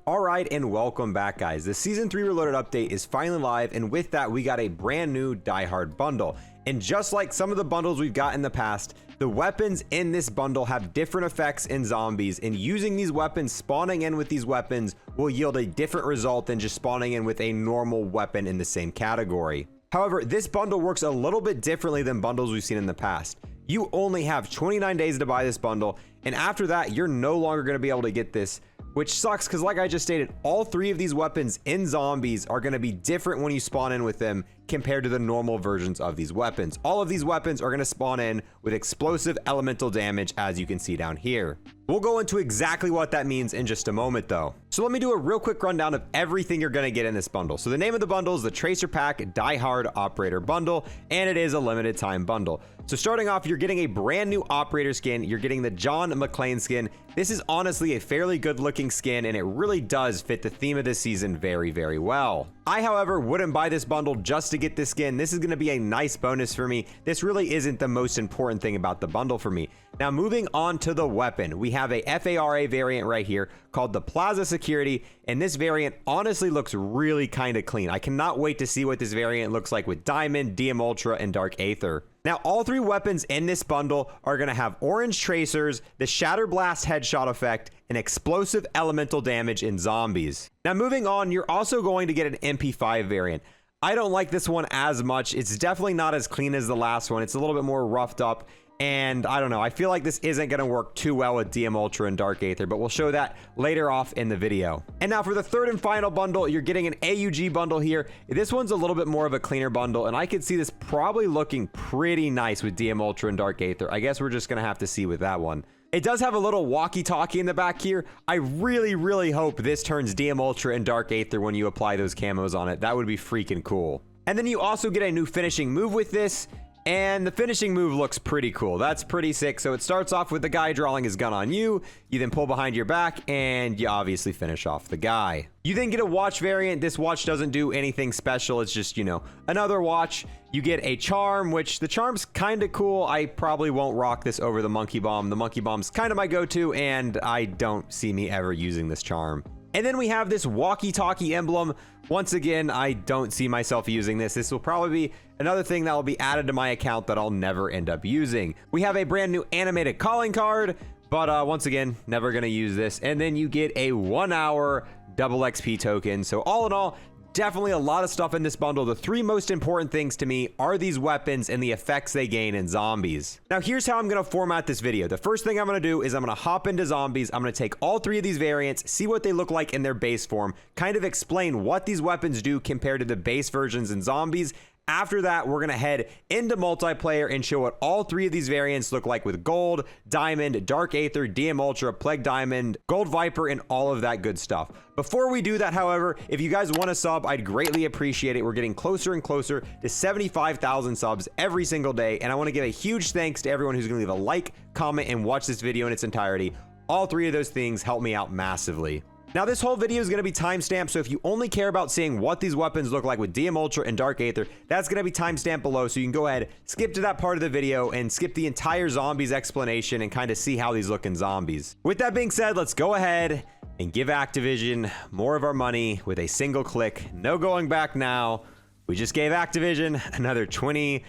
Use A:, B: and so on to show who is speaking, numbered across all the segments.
A: Alright, and welcome back, guys. The Season 3 Reloaded update is finally live, and with that, we got a brand new Die Hard bundle. And just like some of the bundles we've got in the past, the weapons in this bundle have different effects in zombies, and using these weapons, spawning in with these weapons, will yield a different result than just spawning in with a normal weapon in the same category. However, this bundle works a little bit differently than bundles we've seen in the past. You only have 29 days to buy this bundle, and after that, you're no longer going to be able to get this, which sucks because like I just stated, all three of these weapons in zombies are going to be different when you spawn in with them compared to the normal versions of these weapons. All of these weapons are going to spawn in with explosive elemental damage, as you can see down here. We'll go into exactly what that means in just a moment though. So let me do a real quick rundown of everything you're going to get in this bundle. So the name of the bundle is the Tracer Pack Die Hard Operator Bundle, and it is a limited time bundle. So starting off, you're getting a brand new operator skin. You're getting the John MCCLANE skin. This is honestly a fairly good looking skin, and it really does fit the theme of this season very, very well. I, however, wouldn't buy this bundle just to get this skin. This is going to be a nice bonus for me. This really isn't the most important thing about the bundle for me. Now, moving on to the weapon, we have a FARA variant right here called the Plaza Security, and this variant honestly looks really kind of clean. I cannot wait to see what this variant looks like with Diamond, DM Ultra, and Dark Aether. Now, all three weapons in this bundle are going to have orange tracers, the Shatter Blast headshot effect, and explosive elemental damage in zombies. Now, moving on, you're also going to get an MP5 variant. I don't like this one as much. It's definitely not as clean as the last one. It's a little bit more roughed up. And I don't know, I feel like this isn't going to work too well with DM Ultra and Dark Aether, but we'll show that later off in the video. And now for the third and final bundle, you're getting an AUG bundle here. This one's a little bit more of a cleaner bundle, and I could see this probably looking pretty nice with DM Ultra and Dark Aether. I guess we're just going to have to see with that one. It does have a little walkie-talkie in the back here. I really hope this turns DM Ultra and Dark Aether when you apply those camos on it. That would be freaking cool. And then you also get a new finishing move with this. And the finishing move looks pretty cool. That's pretty sick. So it starts off with the guy drawing his gun on you. You then pull behind your back and you obviously finish off the guy. You then get a watch variant. This watch doesn't do anything special. It's just, you know, another watch. You get a charm, which the charm's kind of cool. I probably won't rock this over the monkey bomb. The monkey bomb's kind of my go-to, and I don't see me ever using this charm. And then we have this walkie-talkie emblem. Once again, I don't see myself using this. This will probably be another thing that will be added to my account that I'll never end up using. We have a brand new animated calling card, but once again, never gonna use this. And then you get a 1 hour double XP token. So all in all, definitely a lot of stuff in this bundle. The three most important things to me are these weapons and the effects they gain in zombies. Now, here's how I'm going to format this video. The first thing I'm going to do is I'm going to hop into zombies. I'm going to take all three of these variants, see what they look like in their base form, kind of explain what these weapons do compared to the base versions in zombies. After that, we're going to head into multiplayer and show what all three of these variants look like with Gold, Diamond, Dark Aether, DM Ultra, Plague Diamond, Gold Viper, and all of that good stuff. Before we do that, however, if you guys want to sub, I'd greatly appreciate it. We're getting closer and closer to 75,000 subs every single day, and I want to give a huge thanks to everyone who's going to leave a like, comment, and watch this video in its entirety. All three of those things help me out massively. Now, this whole video is going to be timestamped, so if you only care about seeing what these weapons look like with DM Ultra and Dark Aether, that's going to be timestamped below, so you can go ahead, skip to that part of the video, and skip the entire zombies explanation and kind of see how these look in zombies. With that being said, let's go ahead and give Activision more of our money with a single click. No going back now. We just gave Activision another $20,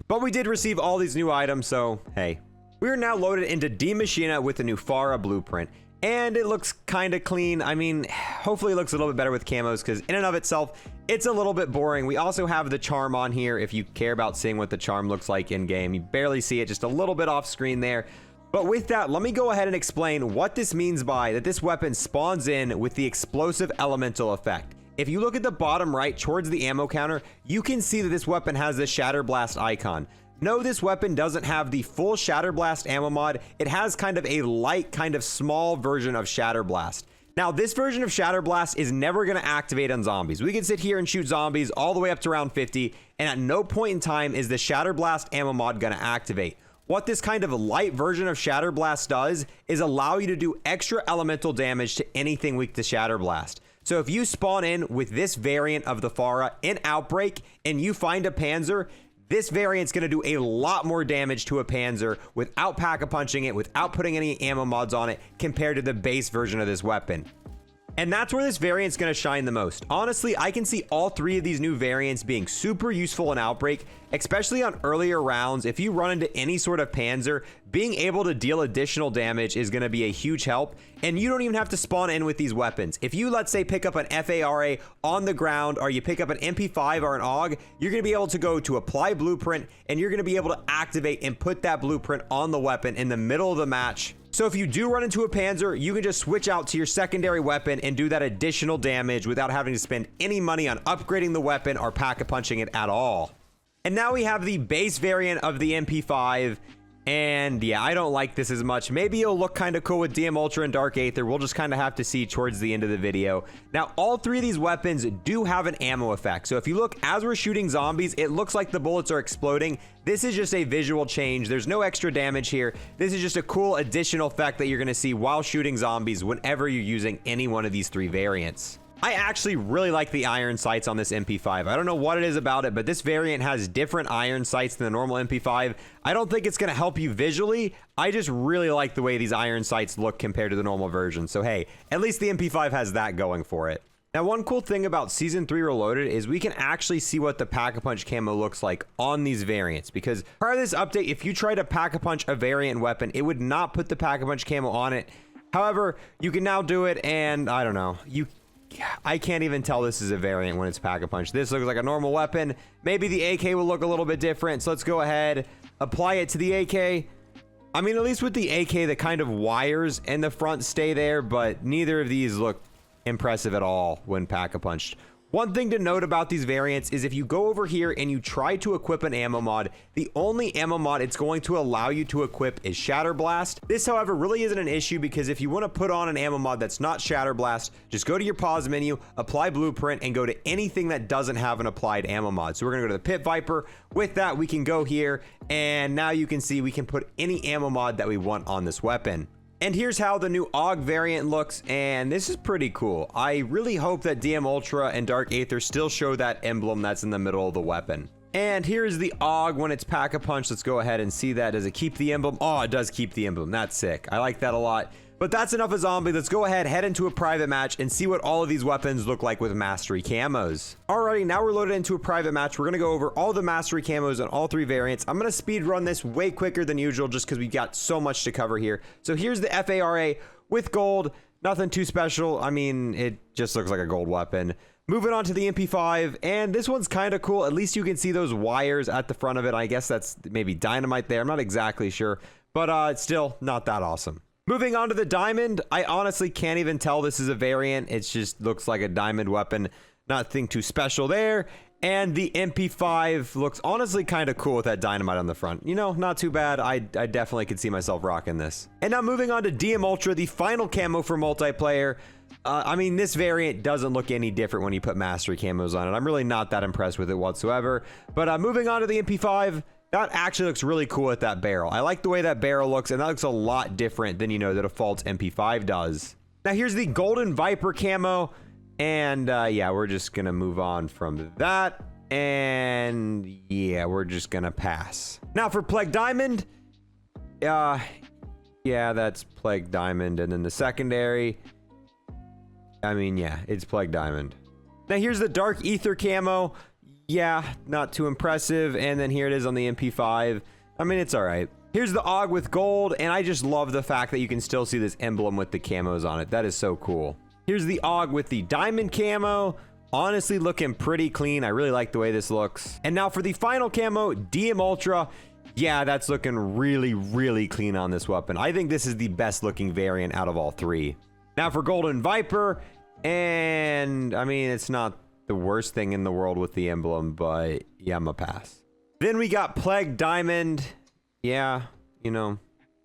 A: but we did receive all these new items, so hey. We are now loaded into D Machina with the new FARA blueprint. And it looks kind of clean. I mean, hopefully it looks a little bit better with camos, because in and of itself, it's a little bit boring. We also have the charm on here if you care about seeing what the charm looks like in game. You barely see it, just a little bit off screen there. But with that, let me go ahead and explain what this means by that this weapon spawns in with the explosive elemental effect. If you look at the bottom right towards the ammo counter, you can see that this weapon has the Shatter Blast icon. No, this weapon doesn't have the full Shatter Blast ammo mod. It has kind of a light, kind of small version of Shatter Blast. Now, this version of Shatter Blast is never going to activate on zombies. We can sit here and shoot zombies all the way up to round 50, and at no point in time is the Shatter Blast ammo mod going to activate. What this kind of light version of Shatter Blast does is allow you to do extra elemental damage to anything weak to Shatter Blast. So if you spawn in with this variant of the FARA in Outbreak and you find a Panzer, this variant's going to do a lot more damage to a Panzer without pack-a-punching it, without putting any ammo mods on it, compared to the base version of this weapon. And that's where this variant's going to shine the most. Honestly, I can see all three of these new variants being super useful in Outbreak, especially on earlier rounds. If you run into any sort of Panzer, being able to deal additional damage is going to be a huge help. And you don't even have to spawn in with these weapons. If you, let's say, pick up an FARA on the ground, or you pick up an MP5 or an AUG, you're going to be able to go to apply blueprint, and you're going to be able to activate and put that blueprint on the weapon in the middle of the match. So if you do run into a Panzer, you can just switch out to your secondary weapon and do that additional damage without having to spend any money on upgrading the weapon or pack-a-punching it at all. And now we have the base variant of the MP5. And yeah, I don't like this as much. Maybe it'll look kind of cool with DM Ultra and Dark Aether. We'll just kind of have to see towards the end of the video. Now, all three of these weapons do have an ammo effect. So if you look, as we're shooting zombies, it looks like the bullets are exploding. This is just a visual change. There's no extra damage here. This is just a cool additional effect that you're going to see while shooting zombies whenever you're using any one of these three variants. I actually really like the iron sights on this MP5. I don't know what it is about it, but this variant has different iron sights than the normal MP5. I don't think it's going to help you visually. I just really like the way these iron sights look compared to the normal version. So hey, at least the MP5 has that going for it. Now, one cool thing about Season 3 Reloaded is we can actually see what the Pack-a-Punch camo looks like on these variants. Because prior to this update, if you try to Pack-a-Punch a variant weapon, it would not put the Pack-a-Punch camo on it. However, you can now do it, and I don't know. I can't even tell this is a variant when it's Pack-a-Punch. This looks like a normal weapon. Maybe the AK will look a little bit different. So let's go ahead, apply it to the AK. I mean, at least with the AK, the kind of wires in the front stay there, but neither of these look impressive at all when Pack-a-Punched. One thing to note about these variants is if you go over here and you try to equip an ammo mod, the only ammo mod it's going to allow you to equip is Shatter Blast. This, however, really isn't an issue because if you want to put on an ammo mod that's not Shatter Blast, just go to your pause menu, apply blueprint, and go to anything that doesn't have an applied ammo mod. So we're going to go to the Pit Viper. With that, we can go here, and now you can see we can put any ammo mod that we want on this weapon. And here's how the new AUG variant looks, and this is pretty cool. I really hope that DM Ultra and Dark Aether still show that emblem that's in the middle of the weapon. And here's the AUG when it's Pack-a-Punch. Let's go ahead and see that. Does it keep the emblem? Oh, it does keep the emblem. That's sick. I like that a lot. But that's enough of zombie. Let's go ahead, head into a private match, and see what all of these weapons look like with mastery camos. Alrighty, now we're loaded into a private match. We're gonna go over all the mastery camos on all three variants. I'm gonna speed run this way quicker than usual just because we got so much to cover here. So here's the FARA with gold. Nothing too special. I mean, it just looks like a gold weapon. Moving on to the MP5, and this one's kind of cool. At least you can see those wires at the front of it. I guess that's maybe dynamite there. I'm not exactly sure, but it's still not that awesome. Moving on to the diamond, I honestly can't even tell this is a variant. It just looks like a diamond weapon. Nothing too special there. And the MP5 looks honestly kind of cool with that dynamite on the front. You know, not too bad. I definitely could see myself rocking this. And now moving on to DM Ultra, the final camo for multiplayer. I mean, this variant doesn't look any different when you put mastery camos on it. I'm really not that impressed with it whatsoever. But moving on to the MP5, that actually looks really cool with that barrel. I like the way that barrel looks, and that looks a lot different than, you know, the default MP5 does. Now here's the Golden Viper camo, and yeah, we're just gonna move on from that, and yeah, we're just gonna pass. Now for Plague Diamond, yeah, that's Plague Diamond, and then the secondary, I mean, yeah, it's Plague Diamond. Now here's the Dark Aether camo. Yeah, not too impressive. And then here it is on the MP5. I mean, it's all right. Here's the AUG with gold, and I just love the fact that you can still see this emblem with the camos on it. That is so cool. Here's the AUG with the diamond camo. Honestly, looking pretty clean. I really like the way this looks. And now for the final camo, DM Ultra. Yeah, that's looking really, really clean on this weapon. I think this is the best looking variant out of all three. Now for Golden Viper, and I mean, it's not the worst thing in the world with the emblem, but yeah, I'm a pass. Then we got Plague Diamond. Yeah, you know.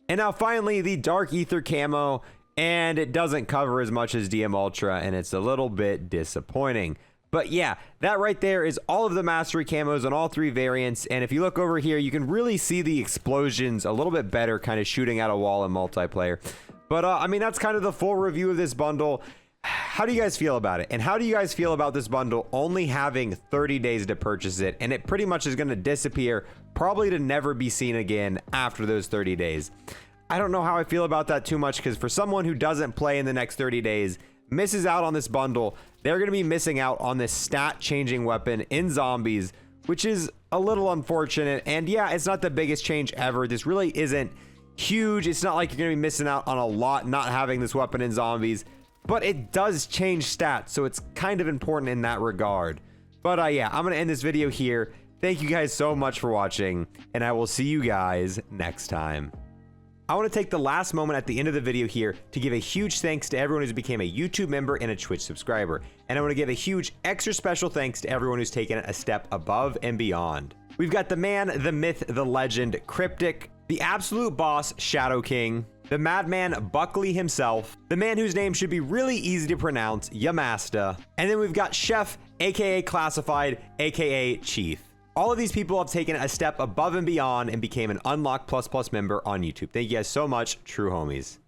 A: And now finally the Dark Aether camo, and it doesn't cover as much as DM Ultra, and it's a little bit disappointing. But yeah, that right there is all of the mastery camos on all three variants. And if you look over here, you can really see the explosions a little bit better, kind of shooting at a wall in multiplayer. But I mean, that's kind of the full review of this bundle. How do you guys feel about it? And how do you guys feel about this bundle only having 30 days to purchase it, and it pretty much is going to disappear, probably to never be seen again after those 30 days? I don't know how I feel about that too much, because for someone who doesn't play in the next 30 days, misses out on this bundle, they're going to be missing out on this stat changing weapon in zombies, which is a little unfortunate. And yeah, it's not the biggest change ever. This really isn't huge. It's not like you're going to be missing out on a lot not having this weapon in zombies, but it does change stats, so it's kind of important in that regard. But yeah, I'm going to end this video here. Thank you guys so much for watching, and I will see you guys next time. I want to take the last moment at the end of the video here to give a huge thanks to everyone who's became a YouTube member and a Twitch subscriber. And I want to give a huge extra special thanks to everyone who's taken it a step above and beyond. We've got the man, the myth, the legend, Cryptic, the absolute boss, Shadow King, the madman, Buckley himself, the man whose name should be really easy to pronounce, Yamasta, and then we've got Chef, aka Classified, aka Chief. All of these people have taken a step above and beyond and became an Unlock++ member on YouTube. Thank you guys so much, true homies.